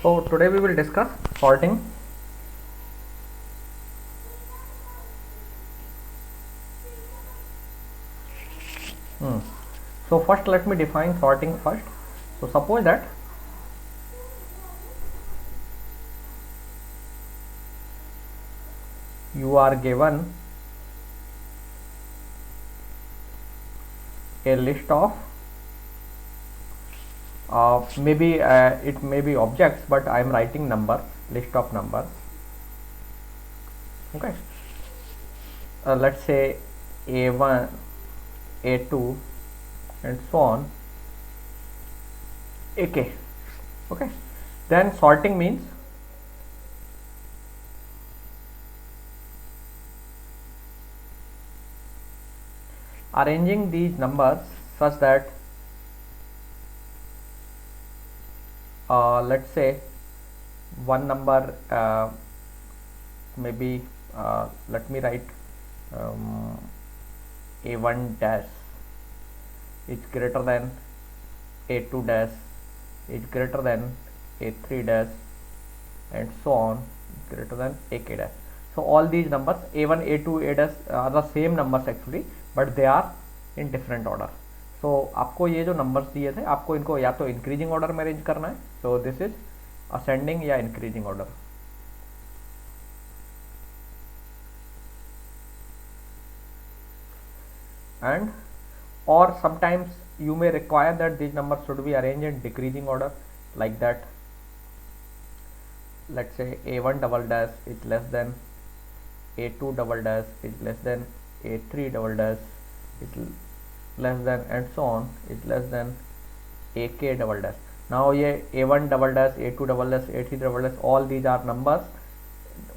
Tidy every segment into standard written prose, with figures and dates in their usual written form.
So today we will discuss sorting. So first let me define sorting first. So suppose that you are given a list of maybe it may be objects, but I am writing numbers, list of numbers. Okay, let's say a1, a2 and so on, ak. Okay, then sorting means arranging these numbers such that let's say one number maybe let me write a1 dash is greater than a2 dash is greater than a3 dash and so on greater than ak dash. So all these numbers a1 a2 a dash are the same numbers actually, but they are in different order. So आपको ये जो numbers दिए थे आपको इनको या तो increasing order में अरेंज करना है. सो दिस इज असेंडिंग या increasing order. And or sometimes you may require that these numbers should be arranged in decreasing order, like that. Let's say a1 double dash is less than a2 double dash is less than a3 double dash is less than and so on is less than ak double dash. Now ये a1 double dash, a2 double dash, a3 double dash, all these are numbers,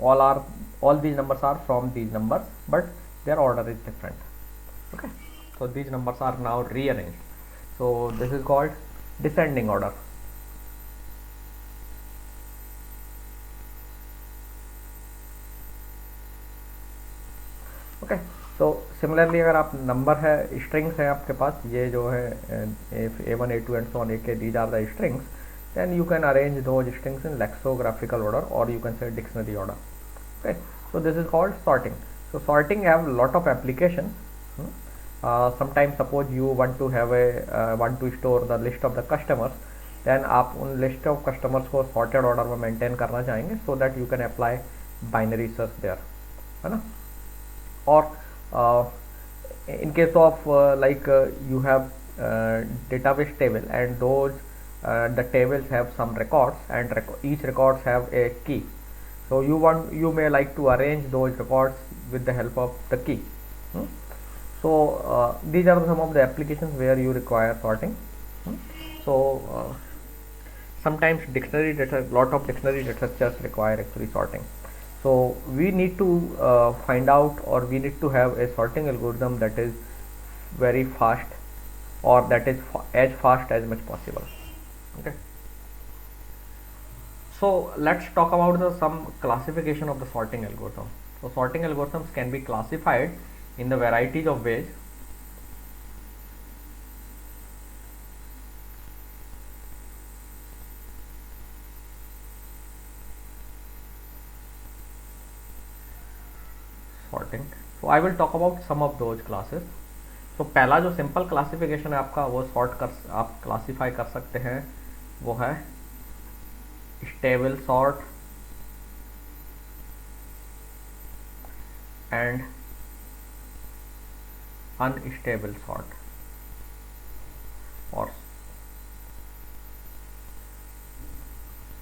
all these numbers are from these numbers, but their order is different. Okay, so these numbers are now rearranged. So this is called descending order. Okay, so similarly अगर आप number है strings है आपके पास, ये जो है a1 a2 and so on ak, these are the strings, then you can arrange those strings in lexicographical order or you can say dictionary order. Okay, so this is called sorting. So sorting have lot of application. Sometimes suppose you want to have a want to store the list of the customers, then आप उन list of customers को sorted order में maintain करना चाहेंगे, so that you can apply binary search there, है ना. Or in case of you have database table and those the tables have some records and each records have a key. So you may like to arrange those records with the help of the key. So these are some of the applications where you require sorting. So sometimes lot of dictionary researchers require actually sorting. So we need to find out, or we need to have a sorting algorithm that is very fast, or that is as fast as much possible. Okay, so let's talk about some classification of the sorting algorithm. So sorting algorithms can be classified in the varieties of ways. Sorting. So I will talk about some of those classes. So पहला जो simple classification है आपका, वो आप classify कर सकते हैं, वो है stable sort and unstable sort, और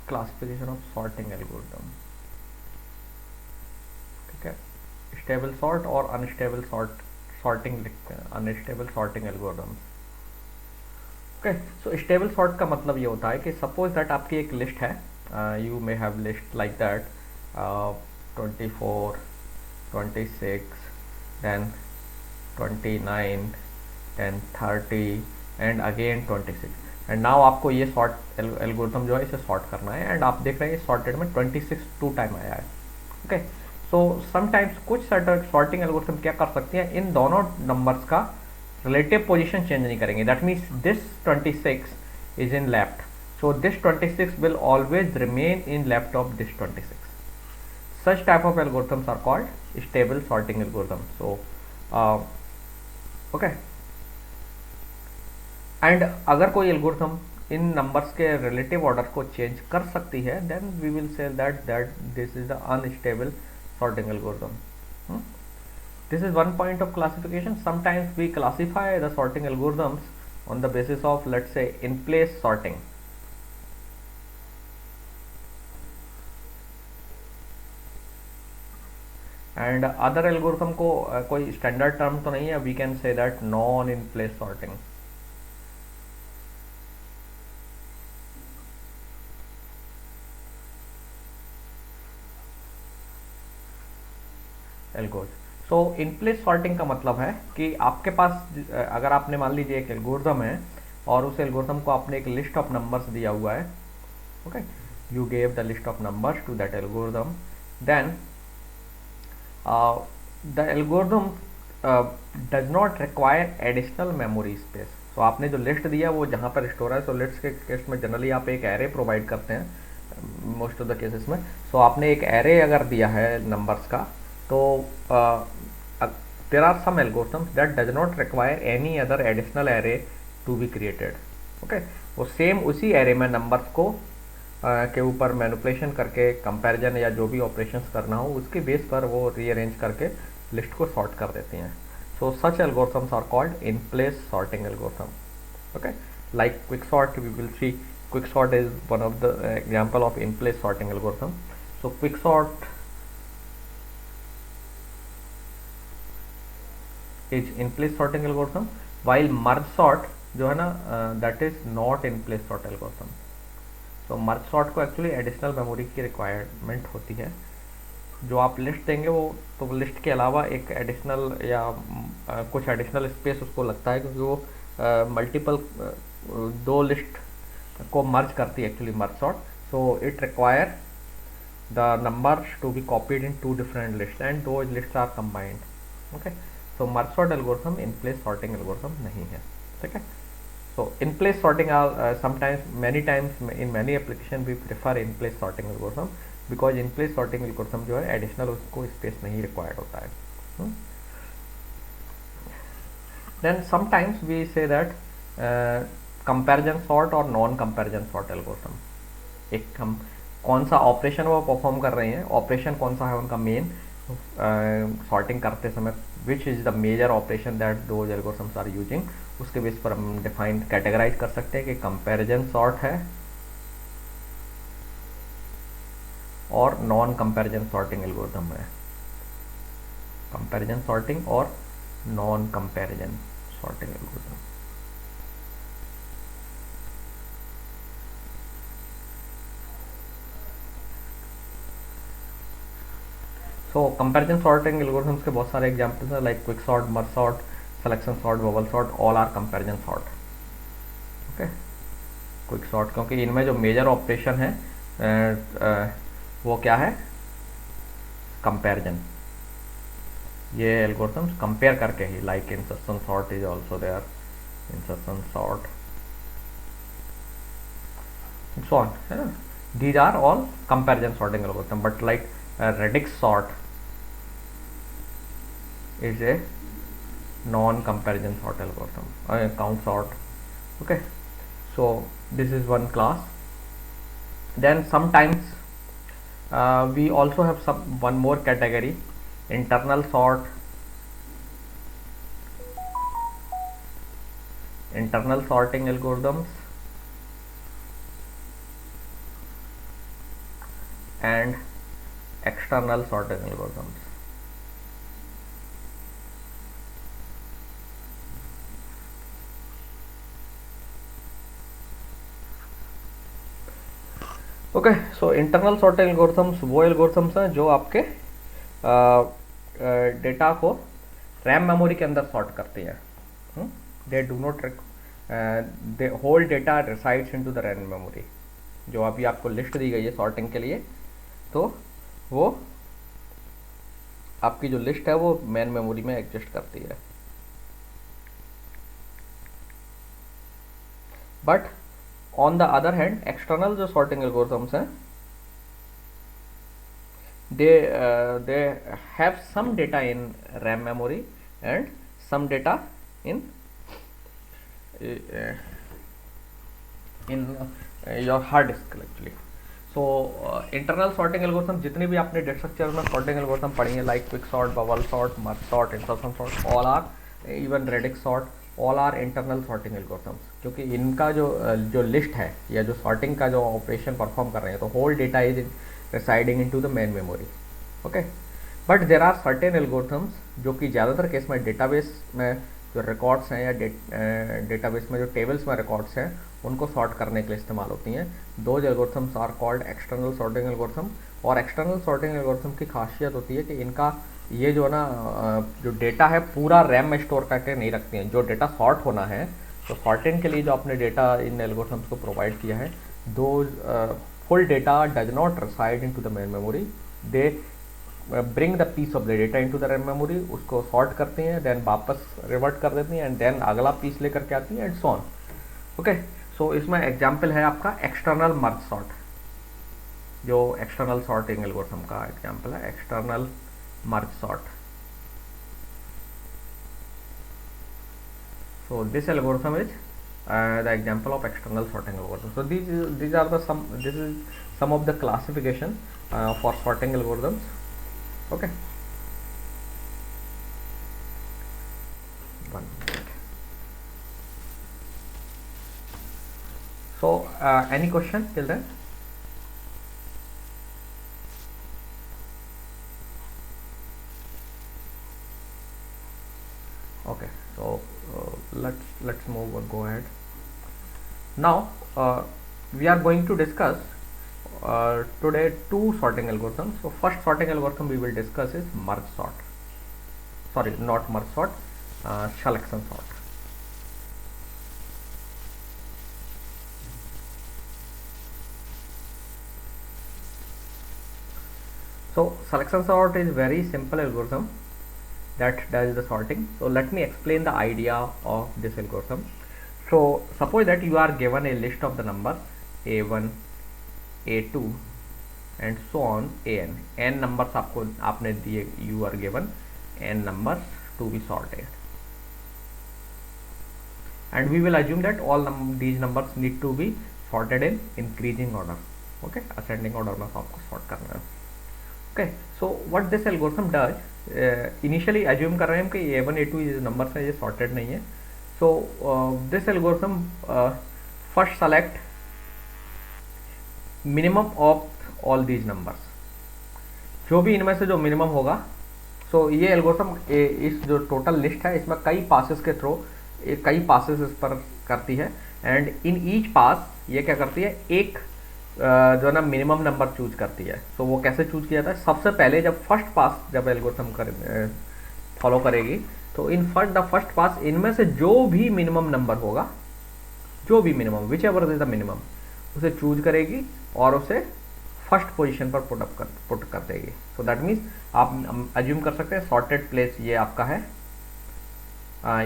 क्लासिफिकेशन ऑफ सॉर्टिंग एल्गोरिथम. ठीक है, स्टेबल सॉर्ट और अनस्टेबल सॉर्टिंग लिखते हैं, अनस्टेबल सॉर्टिंग एल्गोरिथम्स. ओके, सो स्टेबल सॉर्ट का मतलब ये होता है कि सपोज दैट आपकी एक लिस्ट है, you may have list like that 24, 26, then 29, then 30 and again 26. And now आपको ये सॉर्ट एल्गोरिथम जो है इसे सॉर्ट करना है, एंड आप देख रहे हैं सॉर्टेड में 26 टू टाइम आया है. ओके, सो समटाइम्स कुछ सॉर्टिंग एल्गोरिथम क्या कर सकती हैं, इन दोनों नंबर्स का रिलेटिव पोजीशन चेंज नहीं करेंगे. That means this 26 is in left, So this 26 will always remain in left of this 26. Such type of algorithms are called stable sorting algorithm. So okay, and अगर कोई algorithm इन numbers के relative order को change कर सकती है, then we will say that this is the unstable sorting algorithm. This is one point of classification. Sometimes we classify the sorting algorithms on the basis of, let's say, in place sorting. And other algorithm को कोई standard term तो नहीं है, we can say that non in place sorting. Algos. So in place sorting का मतलब है कि आपके पास अगर आपने मान लीजिए एक एल्गोरिथम है और उस एल्गोरिथम को आपने एक लिस्ट ऑफ नंबर्स दिया हुआ है. Okay, you gave the list of numbers to that algorithm, then the algorithm does not require additional memory space. तो आपने जो लिस्ट दिया वो जहाँ पर स्टोर है, सो लिस्ट के केस में जनरली आप एक एरे प्रोवाइड करते हैं मोस्ट ऑफ द केसेस में. सो आपने एक एरे अगर दिया है नंबर्स का, तो there are some algorithms that does not require any other additional array to be created. Okay, वो सेम उसी एरे में नंबर्स को के ऊपर मैनिपुलेशन करके कंपैरिजन या जो भी ऑपरेशंस करना हो उसके बेस पर वो रीअरेंज करके लिस्ट को सॉर्ट कर देती हैं. So such algorithms are called in place sorting algorithm. Okay, like quick sort, we will see quick sort is one of the example of in place sorting algorithm. So quick sort is in place sorting algorithm, while merge sort जो है ना that is not in place sort algorithm. तो merge sort को actually additional memory की requirement होती है. जो आप लिस्ट देंगे वो तो लिस्ट के अलावा एक एडिशनल या कुछ एडिशनल स्पेस उसको लगता है, क्योंकि वो मल्टीपल दो लिस्ट को मर्ज करती है actually merge sort. So it require the numbers to be copied in to different list and दो लिस्ट आर कंबाइंड. ओके, तो merge sort algorithm in place sorting algorithm नहीं है. ठीक है. So in place sorting are sometimes, many times in many application we prefer in place sorting algorithm, because in place sorting algorithm जो है additional उसको space नहीं required होता है. Then sometimes we say that comparison sort और non comparison sort algorithm. एक हम कौन सा ऑपरेशन वो परफॉर्म कर रहे हैं, ऑपरेशन कौन सा है उनका मेन सॉर्टिंग करते समय, which is the major operation that those algorithms are using, उसके बेस पर हम डिफाइन कैटेगराइज कर सकते हैं कि कंपैरिजन सॉर्ट है और नॉन कंपैरिजन सॉर्टिंग एल्गोरिथम है. कंपैरिजन सॉर्टिंग और नॉन कंपैरिजन सॉर्टिंग एल्गोरिथम. तो कंपैरिजन सॉर्टिंग एल्गोरिथम्स के बहुत सारे एग्जांपल्स हैं, like quick sort, merge sort, selection sort, bubble sort, all are comparison sort. Okay, quick sort क्योंकि इनमें जो मेजर ऑपरेशन है वो क्या है, कंपैरिजन. ये एल्गोरिथम्स कंपेयर करके ही, like insertion sort is also there, insertion sort, so on, है ना. These are all comparison sorting algorithm. But like radix sort is a non-comparison sort algorithm, count sort. Okay, so this is one class. Then sometimes we also have one more category, internal sort, internal sorting algorithms and external sorting algorithms. Okay, so internal sorting algorithms वो algorithms हैं जो आपके data को RAM memory के अंदर sort करती हैं. They do not they whole data resides into the RAM memory. जो अभी आपको लिस्ट दी गई है सॉर्टिंग के लिए, तो वो आपकी जो लिस्ट है वो मेन मेमोरी में एग्जिस्ट करती है. But on the other hand external जो सॉर्टिंग एल्गोरिथम्स हैं they have some data in RAM memory and some data in your hard disk actually. So internal sorting algorithm जितनी भी आपने डेटा स्ट्रक्चर में sorting algorithm पढ़ी है like quick sort, bubble sort, merge sort, insertion sort, all are even radix sort, all are internal sorting algorithms, क्योंकि इनका जो list है या जो सॉर्टिंग का जो ऑपरेशन परफॉर्म कर रहे हैं तो whole data is residing into the main memory. Okay, but there are certain algorithms जो कि ज़्यादातर केस में डेटाबेस में जो रिकॉर्ड्स हैं या डेटाबेस में जो टेबल्स में रिकॉर्ड्स हैं उनको सॉर्ट करने के लिए इस्तेमाल होती हैं. Those algorithms are called external sorting algorithm. और एक्सटर्नल सॉर्टिंग एल्गोरिथम की खासियत होती है कि इनका ये जो ना जो डेटा है पूरा रैम में स्टोर करके नहीं रखती हैं. जो डेटा सॉर्ट होना है तो सॉर्टिंग के लिए जो आपने डेटा इन एल्गोरिथम्स को प्रोवाइड किया है दो full data does not reside into the main memory. They bring the piece of the data into the RAM memory, उसको sort करते हैं, then वापस revert कर देती हैं and then अगला piece लेकर के आती हैं and so on. Okay, so इसमें example है आपका external merge sort. जो external sorting algorithm का example है external merge sort. So this algorithm is the example of external sorting algorithm. So these are the this is some of the classification for sorting algorithms. Okay. One minute. So any question till then? Okay. So let's move on. Go ahead. Now we are going to discuss today two sorting algorithms. So first sorting algorithm we will discuss is merge sort. Sorry, not merge sort, selection sort. So selection sort is very simple algorithm that does the sorting. So let me explain the idea of this algorithm. So suppose that you are given a list of the numbers a1, a2 and so on an. n numbers आपने दिए, you are given n numbers to be sorted, and we will assume that all these numbers need to be sorted in increasing order. Okay, ascending order में आपको sort करना है. Okay, so what this algorithm does, initially assume कर रहे हैं हम कि a1 a2 ये numbers हैं ये sorted नहीं है. So this algorithm first select minimum of all these numbers. जो भी इनमें से जो मिनिमम होगा. सो ये एल्गोरिथम इस जो टोटल लिस्ट है इसमें कई पासेस के थ्रू कई पासेस इस पर करती है, एंड इन ईच पास ये क्या करती है एक जो है ना मिनिमम नंबर चूज करती है. तो वो कैसे चूज किया जाता है, सबसे पहले जब फर्स्ट पास जब एल्गोरिथम फॉलो करेगी तो इन द फर्स्ट पास इनमें से जो भी मिनिमम नंबर होगा, जो भी minimum which ever is the minimum, उसे चूज करेगी और उसे फर्स्ट पोजीशन पर पुट कर देगी. सो दैट मीन्स आप अज्यूम कर सकते हैं सॉर्टेड प्लेस ये आपका है,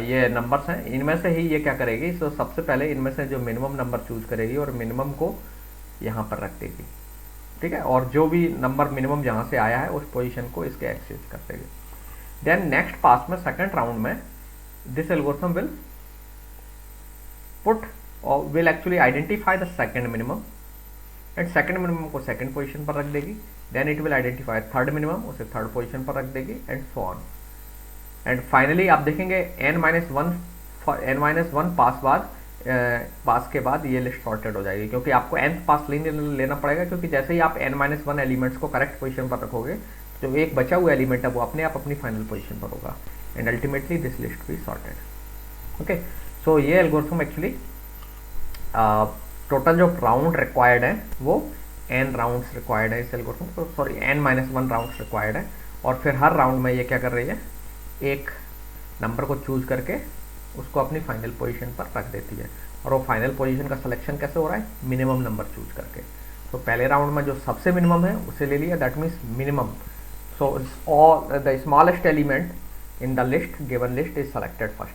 ये नंबर्स हैं, इनमें से ही ये क्या करेगी. सो सबसे पहले इनमें से जो मिनिमम नंबर चूज करेगी और मिनिमम को यहाँ पर रख देगी. ठीक है, और जो भी नंबर मिनिमम जहाँ से आया है उस पोजीशन को इसके एक्सेस कर देगी. देन नेक्स्ट पास में सेकंड राउंड में दिस एल्गोरिथम विल पुट और will actually identify the second minimum, and second minimum को सेकंड पोजीशन पर रख देगी. Then it will identify third minimum, उसे थर्ड पोजीशन पर रख देगी and so on. And finally आप देखेंगे n-1 पास के बाद ये लिस्ट सॉर्टेड हो जाएगी, क्योंकि आपको nth पास लेना पड़ेगा, क्योंकि जैसे ही आप n-1 एलिमेंट्स को करेक्ट पोजीशन पर रखोगे जो एक बचा हुआ एलिमेंट है वो अपने आप अपनी फाइनल पोजीशन पर होगा, and ultimately this list be sorted. Okay, so ये एल्गोरिथम एक्चुअली टोटल जो राउंड रिक्वायर्ड है वो n राउंड्स रिक्वायर्ड है इस एल्गोरिथम को, सॉरी n-1 राउंड्स रिक्वायर्ड है. और फिर हर राउंड में ये क्या कर रही है, एक नंबर को चूज करके उसको अपनी फाइनल पोजीशन पर रख देती है. और वो फाइनल पोजीशन का सिलेक्शन कैसे हो रहा है, मिनिमम नंबर चूज करके. तो पहले राउंड में जो सबसे मिनिमम है उसे ले लिया, that means minimum. So all the smallest element in the list given list is selected first.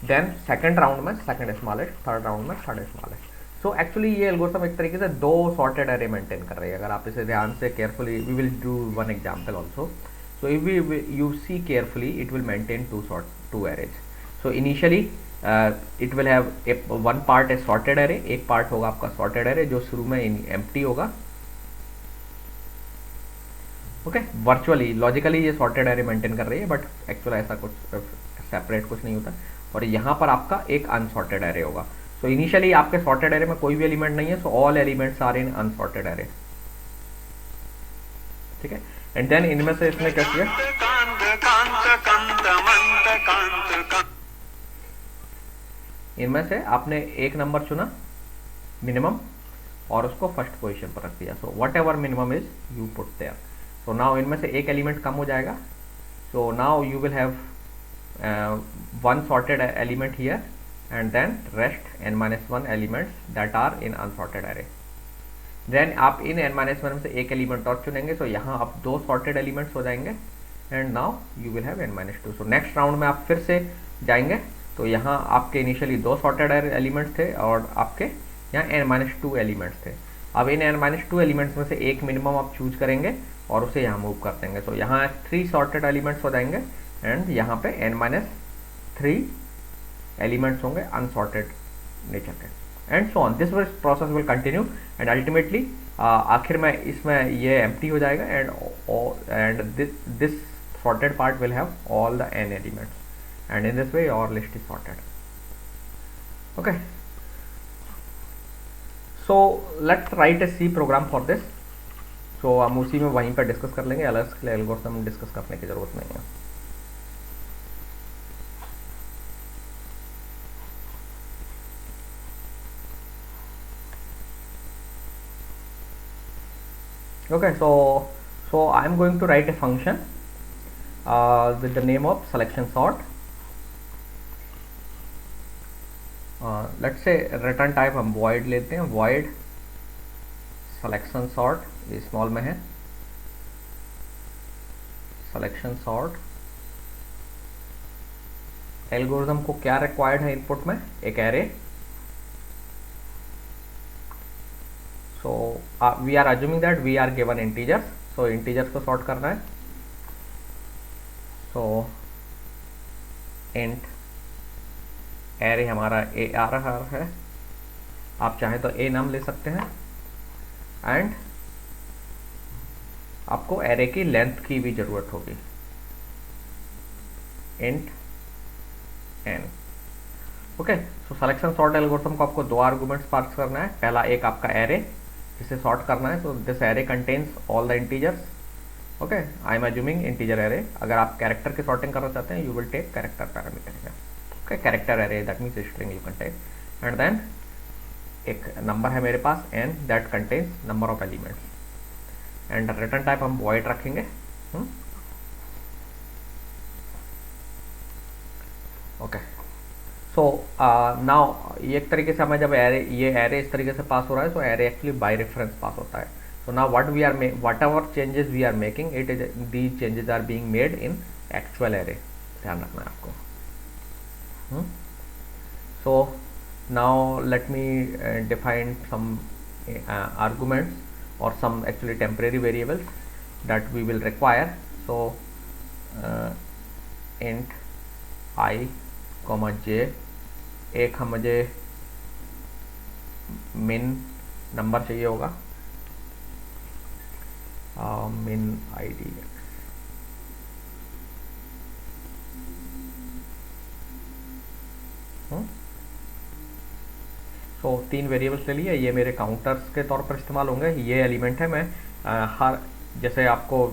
Then second round में सेकंड स्मॉलेस्ट, थर्ड राउंड में थर्ड स्मॉलेस्ट. सो एक्चुअली ये एल्गोरिथम एक तरीके से दो सॉर्टेड एरे मेंटेन कर रही है। अगर आप इसे ध्यान से carefully, we will do one example also. So if you see carefully, it will maintain two arrays. So initially it will have one part a sorted array, एक पार्ट होगा आपका सॉर्टेड एरे जो शुरू में एम्प्टी होगा। ओके, वर्चुअली लॉजिकली ये sorted array maintain कर रही है, बट एक्चुअल ऐसा कुछ सेपरेट कुछ नहीं होता। और यहाँ पर आपका एक अनसॉर्टेड एरे होगा। सो इनिशियली आपके सॉर्टेड एरे में कोई भी एलिमेंट नहीं है, so all elements are in unsorted array. ठीक है, एंड देन इनमें से इसने क्या किया, इनमें से आपने एक नंबर चुना मिनिमम और उसको फर्स्ट पोजीशन पर रख दिया। So whatever minimum is you put there. So now इनमें से एक एलिमेंट कम हो जाएगा। So now you will have one sorted element here and then rest n-1 elements that are in unsorted array. Then आप इन n-1 में से एक एलिमेंट और चुनेंगे, so यहाँ आप दो sorted elements हो जाएंगे and now you will have n-2. So next round में आप फिर से जाएंगे, तो यहाँ आपके इनिशियली दो sorted elements थे और आपके यहाँ n-2 elements थे। अब इन n-2 elements में से एक मिनिमम आप चूज करेंगे और उसे यहाँ मूव कर देंगे। so यहाँ 3 sorted elements हो जाएंगे एंड यहाँ पे n-3 एलिमेंट्स होंगे अनसॉर्टेड नेचर के, and so on this process will continue and ultimately आखिर में इसमें ये एम्प्टी हो जाएगा and this sorted part will have all the n elements and in this way your list is sorted. Okay, so let's write a C program for this. So हम उसी में वहीं पर डिस्कस कर लेंगे, अलग से एल्गोरिथम डिस्कस करने की जरूरत नहीं है। Okay, so I am going to write a function with the name of selection sort. Let's say return type हम void लेते हैं, void selection sort, ये small में है, selection sort। एल्गोरिथम को क्या रिक्वायर्ड है इनपुट में, एक array. So we are assuming that we are given integers, so integers को sort करना है। So int array हमारा a आ रहा है, आप चाहे तो a नाम ले सकते हैं, एंड आपको array की लेंथ की भी जरूरत होगी, int n। Okay, so selection sort algorithm को आपको दो आर्गुमेंट्स पास करना है। पहला एक आपका एरे जिसे सॉर्ट करना है, so this array contains all the integers. Okay, I am assuming integer array. अगर आप कैरेक्टर की सॉर्टिंग करना चाहते हैं, you will take character parameter है। Okay, character array that means string you can take, and then एक number है मेरे पास n that contains number of elements, and return type हम वॉइड रखेंगे। ओके, सो नाउ एक तरीके से हमें जब ये एरे इस तरीके से पास हो रहा है, तो array actually by reference pass होता है। So now whatever changes we are making, it is these changes are being made in actual array, ध्यान रखना है आपको। So now let me define some arguments और some actually temporary variables that we will require. So int i, j, एक हम मुझे मिन number चाहिए होगा, मिन id। सो 3 वेरिएबल्स ले लिए, ये मेरे काउंटर्स के तौर पर इस्तेमाल होंगे। ये एलिमेंट है, मैं हर जैसे आपको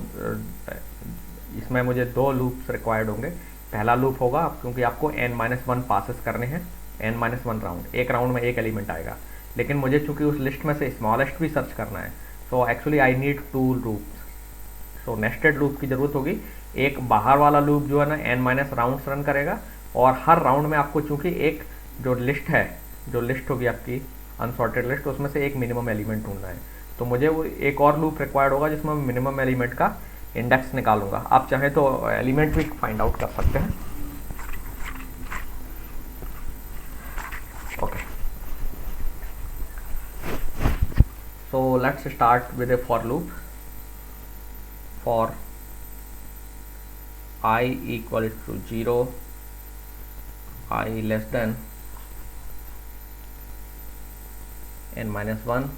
इसमें मुझे 2 लूप्स रिक्वायर्ड होंगे। पहला लूप होगा क्योंकि आपको n-1 पासेस करने हैं, n-1 राउंड, एक राउंड में एक एलिमेंट आएगा, लेकिन मुझे चूंकि उस लिस्ट में से स्मॉलेस्ट भी सर्च करना है, so actually I need 2 loops. So nested loop की जरूरत होगी। एक बाहर वाला लूप जो है ना n- राउंड्स रन करेगा, और हर राउंड में आपको चूंकि एक जो लिस्ट है, जो लिस्ट होगी आपकी अनसॉर्टेड लिस्ट, उसमें से एक मिनिमम एलिमेंट ढूंढना है। तो मुझे वो एक और लूप रिक्वायर्ड होगा जिसमें मिनिमम एलिमेंट का इंडेक्स निकालूंगा। आप चाहे तो एलिमेंट भी फाइंड आउट कर सकते हैं। Okay, let's start with a for loop for I equal to 0, I less than n minus 1,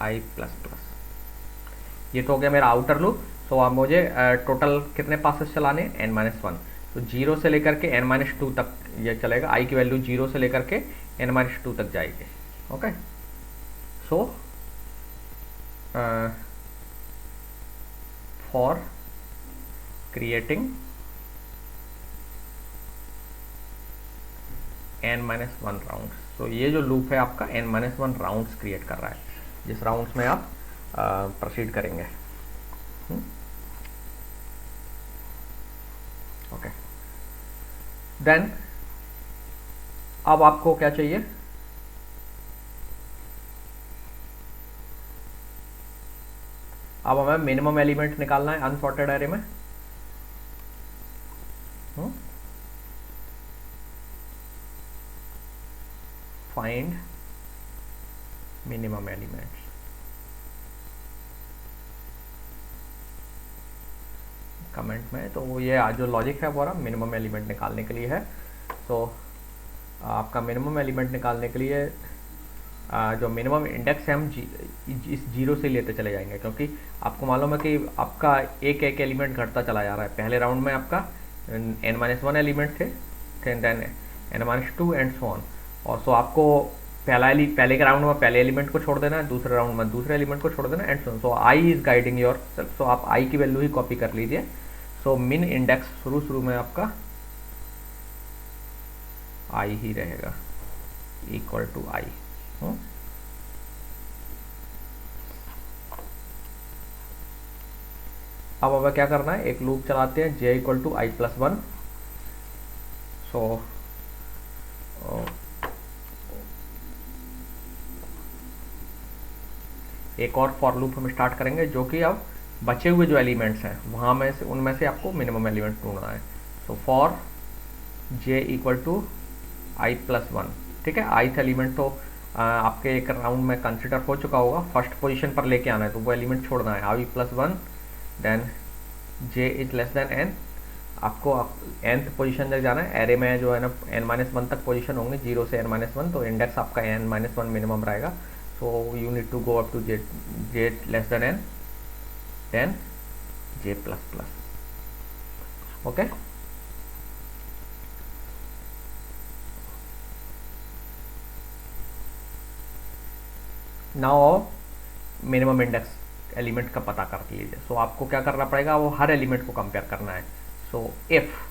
I plus plus. ये तो हो गया मेरा आउटर लूप। सो अब मुझे टोटल कितने पासेस चलाने हैं, n माइनस 1। तो 0 से लेकर के n माइनस 2 तक ये चलेगा। I की वैल्यू 0 से लेकर के n माइनस 2 तक जाएगी। Okay, so for creating n minus 1 round. So ये जो लूप है आपका n माइनस 1 राउंड्स क्रिएट कर रहा है, जिस राउंड्स में आप प्रोसीड करेंगे। ओके, देन अब आपको क्या चाहिए, अब हमें मिनिमम एलिमेंट निकालना है अनसॉर्टेड एरे में। Find minimum elements. कमेंट में तो ये जो लॉजिक है वो मिनिमम एलिमेंट निकालने के लिए है। तो आपका मिनिमम एलिमेंट निकालने के लिए जो मिनिमम इंडेक्स है हम इस 0 से लेते चले जाएंगे, क्योंकि आपको मालूम है कि आपका एक एक एलिमेंट घटता चला जा रहा है। पहले राउंड में आपका n-1 एलिमेंट थे, then n-2 and so on. और सो आपको पहले के राउंड में पहले एलिमेंट को छोड़ देना है, दूसरे राउंड में दूसरे एलिमेंट को छोड़ देना and so on. So i is guiding yourself. So आप आई की वैल्यू ही कॉपी कर लीजिए। सो मिन इंडेक्स शुरू में आपका आई ही रहेगा, इक्वल टू आई। अब हमें क्या करना है, एक लूप चलाते हैं j equal to i plus 1। So एक और फॉर लूप हम स्टार्ट करेंगे, जो कि अब बचे हुए जो एलिमेंट्स हैं वहाँ में से उनमें से आपको मिनिमम एलिमेंट ढूंढना है। So for j equal to i plus 1। ठीक है, ith एलिमेंट तो आपके एक राउंड में कंसिडर हो चुका होगा, फर्स्ट पोजीशन पर लेके आना है, तो वो एलिमेंट छोड़ना है। I plus 1 then j is less than n। आपको nth पोजीशन तक जाना है। एरे में जो है ना n-1 तक पोजीशन होंगे, 0 से n-1, तो इंडेक्स आपका n-1 मिनिमम रहेगा। So you need to go up to j less than n then j plus plus. Okay, now minimum index element का पता कर लीजिए। सो आपको क्या करना पड़ेगा, वो हर एलिमेंट को कंपेयर करना है। सो इफ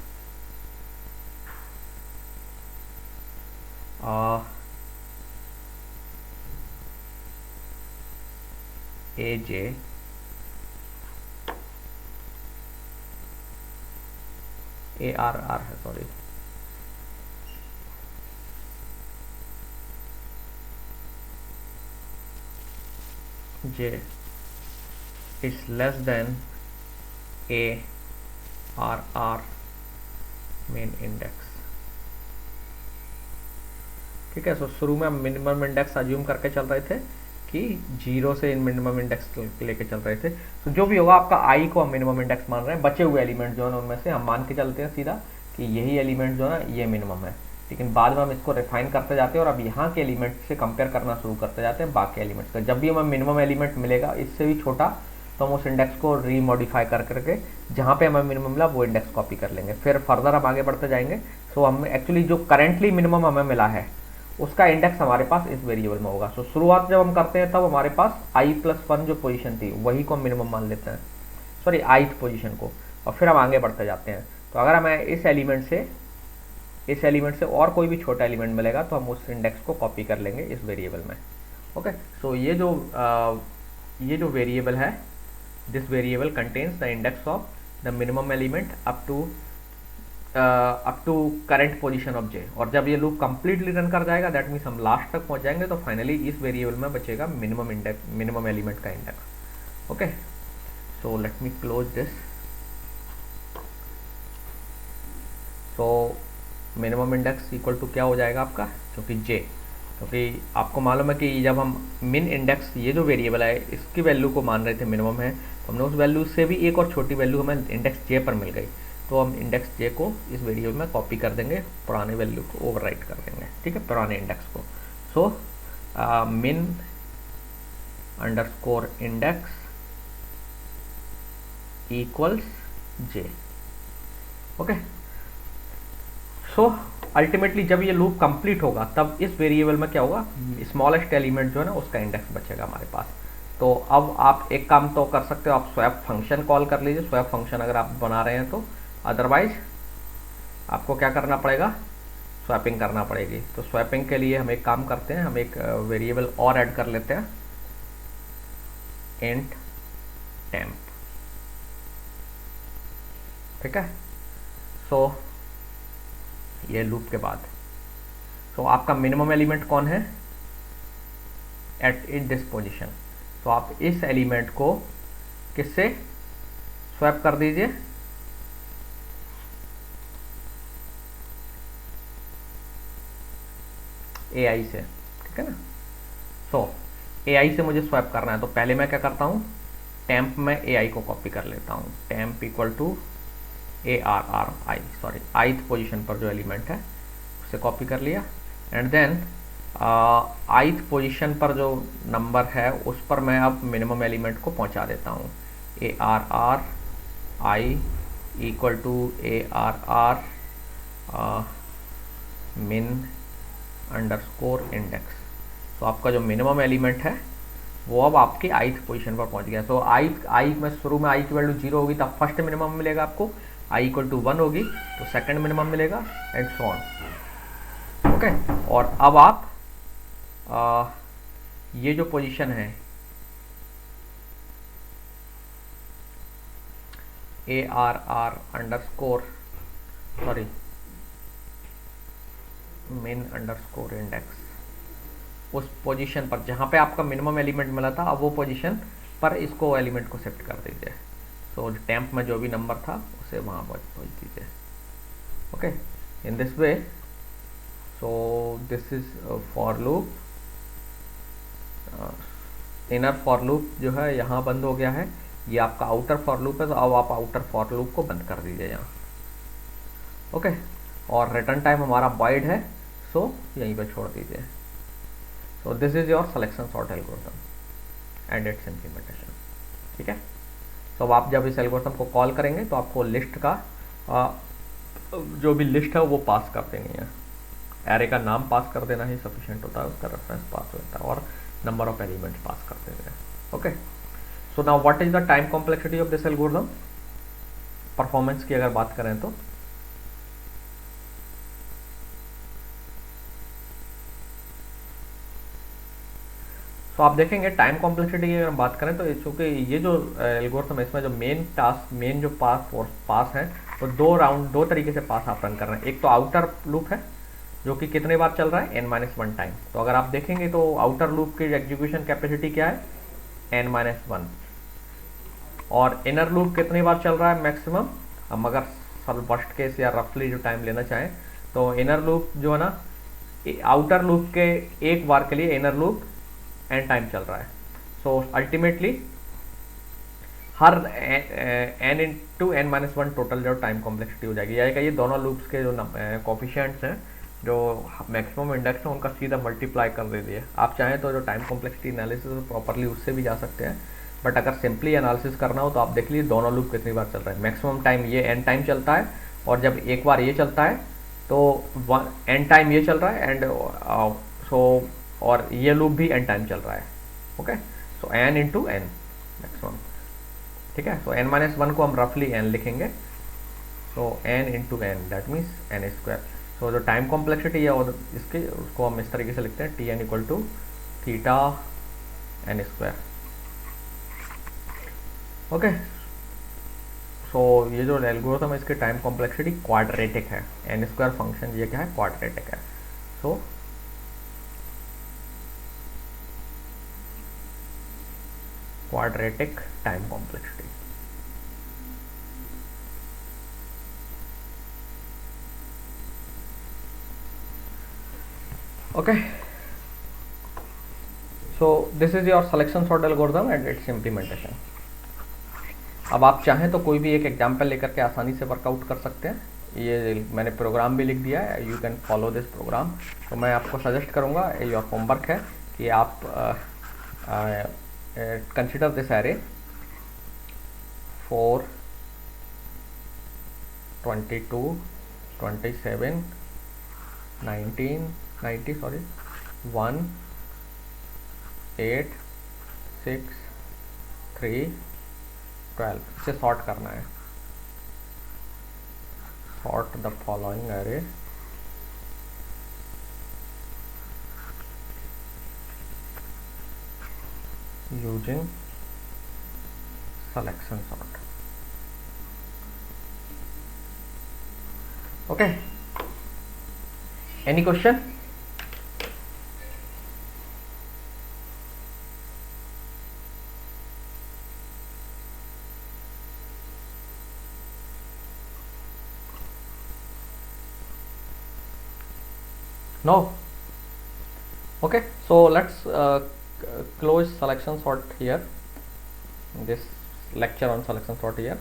aj ARR है, sorry, j is less than ARR main index. ठीक है, सो शुरू में हम मिनिमम इंडेक्स अज्यूम करके चल रहे थे कि 0 से इन मिनिमम इंडेक्स लेके चल रहे थे। तो जो भी होगा आपका आई को हम मिनिमम इंडेक्स मान रहे हैं, बचे हुए एलिमेंट जो है उनमें से हम मान के चलते हैं सीधा कि यही एलिमेंट जो है ना ये मिनिमम है। लेकिन बाद में हम इसको रिफाइन करते जाते हैं और अब यहाँ के एलिमेंट से कंपेयर करना शुरू करते जाते हैं बाकी एलिमेंट्स का। जब भी हमें मिनिमम एलिमेंट मिलेगा इससे भी छोटा, तो हम उस इंडेक्स को रीमॉडिफाई कर करके जहाँ पे हमें मिनिमम मिला वो इंडेक्स कॉपी कर लेंगे। फिर फर्दर हम आगे बढ़ते जाएंगे। सो हम एक्चुअली जो करेंटली मिनिमम हमें मिला है उसका इंडेक्स हमारे पास इस वेरिएबल में होगा। सो शुरुआत जब हम करते हैं तब हमारे पास आई प्लस 1 जो पोजीशन थी वही को हम मिनिमम मान लेते हैं, सॉरी ith पोजीशन को, और फिर हम आगे बढ़ते जाते हैं। तो अगर हमें इस एलिमेंट से और कोई भी छोटा एलिमेंट मिलेगा तो हम उस इंडेक्स को कॉपी कर लेंगे इस वेरिएबल में। ओके, सो ये जो वेरिएबल है, this variable contains the index of the minimum element up to current position of j। और जब ये लूप कंप्लीटली रन कर जाएगा, दैट मीन्स हम लास्ट तक पहुंच जाएंगे, तो फाइनली इस वेरिएबल में बचेगा मिनिमम एलिमेंट का index. Okay, so let me close this. So minimum index equal to क्या हो जाएगा आपका, क्योंकि j क्योंकि आपको मालूम है कि जब हम मिन इंडेक्स, ये जो वेरिएबल है इसकी वैल्यू को मान रहे थे मिनिमम है, तो हमने उस वैल्यू से भी एक और छोटी वैल्यू हमें इंडेक्स जे पर मिल गई, तो हम इंडेक्स जे को इस वेरिएबल में कॉपी कर देंगे, पुराने वैल्यू को ओवरराइट कर देंगे, ठीक है, पुराने इंडेक्स को। सो मिन अंडरस्कोर इंडेक्स इक्वल्स जे। ओके, सो अल्टीमेटली जब ये लूप कंप्लीट होगा तब इस वेरिएबल में क्या होगा, स्मॉलेस्ट एलिमेंट जो है ना उसका इंडेक्स बचेगा हमारे पास। तो अब आप एक काम तो कर सकते हो, आप स्वैप फंक्शन कॉल कर लीजिए, स्वैप फंक्शन अगर आप बना रहे हैं तो, अदरवाइज आपको क्या करना पड़ेगा, स्वैपिंग करना पड़ेगी। तो स्वैपिंग के लिए हम एक काम करते हैं, हम एक वेरिएबल और ऐड कर लेते हैं, इंट टेम्प, ठीक है। सो ये लूप के बाद सो आपका मिनिमम एलिमेंट कौन है, एट दिस पोजीशन। तो आप इस एलिमेंट को किससे स्वैप कर दीजिए, AI से, ठीक है ना। सो AI से मुझे स्वैप करना है, तो पहले मैं क्या करता हूँ, टेम्प में AI को कॉपी कर लेता हूँ, temp equal to ARRI, sorry ith position पर जो एलिमेंट है उसे कॉपी कर लिया, एंड देन ith पोजीशन पर जो नंबर है उस पर मैं अब मिनिमम एलिमेंट को पहुंचा देता हूँ, ARRI equal to ARR min underscore index. तो आपका जो मिनिमम एलिमेंट है वो अब आपकी ith पोजीशन पर पहुंच गया। तो i में शुरू में i की वैल्यू 0 होगी तब फर्स्ट मिनिमम मिलेगा आपको, i इक्वल टू 1 होगी तो सेकंड मिनिमम मिलेगा, एंड सो ऑन। ओके, और अब आप ये जो पोजीशन है ARR underscore sorry min underscore index, उस पोजीशन पर जहाँ पे आपका मिनिमम एलिमेंट मिला था, अब वो पोजीशन पर इसको एलिमेंट को शिफ्ट कर दीजिए। सो टेम्प में जो भी नंबर था उसे वहाँ पर पहुँच दीजिए। Okay, in this way, so this is for loop, inner for loop जो है यहाँ बंद हो गया है, ये आपका आउटर फॉर लूप है, तो अब आप आउटर फॉर लूप को बंद कर दीजिए यहाँ। ओके, और रिटर्न टाइम हमारा वॉइड है, सो यहीं पे छोड़ दीजिए। So this is your selection sort algorithm and it's implementation, ठीक है। तो अब आप जब इस एल्गोरिथम को कॉल करेंगे तो आपको लिस्ट का जो भी लिस्ट है वो पास कर देनी है, एरे का नाम पास कर देना ही सफिशिएंट होता है, उसका रेफरेंस पास होता है, और नंबर ऑफ एलिमेंट्स पास कर देते हैं। Okay, so now what is the time complexity of this algorithm. Performance की अगर बात करें तो आप देखेंगे टाइम कॉम्प्लेक्सिटी की अगर बात करें तो चूँकि ये जो एल्गोरिथम है इसमें जो मेन जो पास है वो दो तरीके से पास आप रन कर रहे हैं। एक तो आउटर लूप है जो कि कितने बार चल रहा है, n-1 टाइम। तो अगर आप देखेंगे तो आउटर लूप की एग्जीक्यूशन कैपेसिटी क्या है, n-1, और इनर लूप कितनी बार चल रहा है मैक्सिमम। हम अगर वर्स्ट केस या रफली जो टाइम लेना चाहें तो इनर लूप जो है ना, आउटर लूप के एक बार के लिए इनर लूप n टाइम चल रहा है। सो अल्टीमेटली हर n इंटू n-1 टोटल जो टाइम कॉम्प्लेक्सिटी हो जाएगी, यानी कि ये दोनों लूप्स के जो कोफिशिएंट्स हैं जो मैक्सिमम इंडेक्स है उनका सीधा मल्टीप्लाई कर दे दिए। आप चाहें तो जो टाइम कॉम्प्लेक्सिटी एनालिसिस प्रॉपरली उससे भी जा सकते हैं, बट अगर सिंपली एनालिसिस करना हो तो आप देख लीजिए दोनों लूप कितनी बार चल रहा है। मैक्सिमम टाइम ये n टाइम चलता है, और जब एक बार ये चलता है तो n टाइम ये चल रहा है, एंड और ये लूप भी n टाइम चल रहा है। Okay, so n into n maximum, ठीक है। सो n-1 को हम रफली n लिखेंगे, so n into n that means n square. So जो टाइम कॉम्प्लेक्सिटी है और इसके उसको हम इस तरीके से लिखते हैं Tn equal to theta n square. Okay, so ये जो एल्गोरिथम है इसकी टाइम कॉम्प्लेक्सिटी क्वाड्रेटिक है, n स्क्वायर फंक्शन ये क्या है, क्वाड्रेटिक है। So quadratic time complexity। ओके, So this is your selection sort algorithm and its implementation. अब आप चाहें तो कोई भी एक एग्जाम्पल लेकर के आसानी से वर्कआउट कर सकते हैं। ये मैंने प्रोग्राम भी लिख दिया है, you can follow this program. तो मैं आपको सजेस्ट करूँगा, योर होमवर्क है कि आप कंसिडर दिस एरे 4, 22, 27, 19, 90 सॉरी 1, 8, 6, 3, 12 से सॉर्ट करना है। Sort the following array using selection sort. Okay, any question? No. Okay, so let's close selection sort here, this lecture on selection sort here.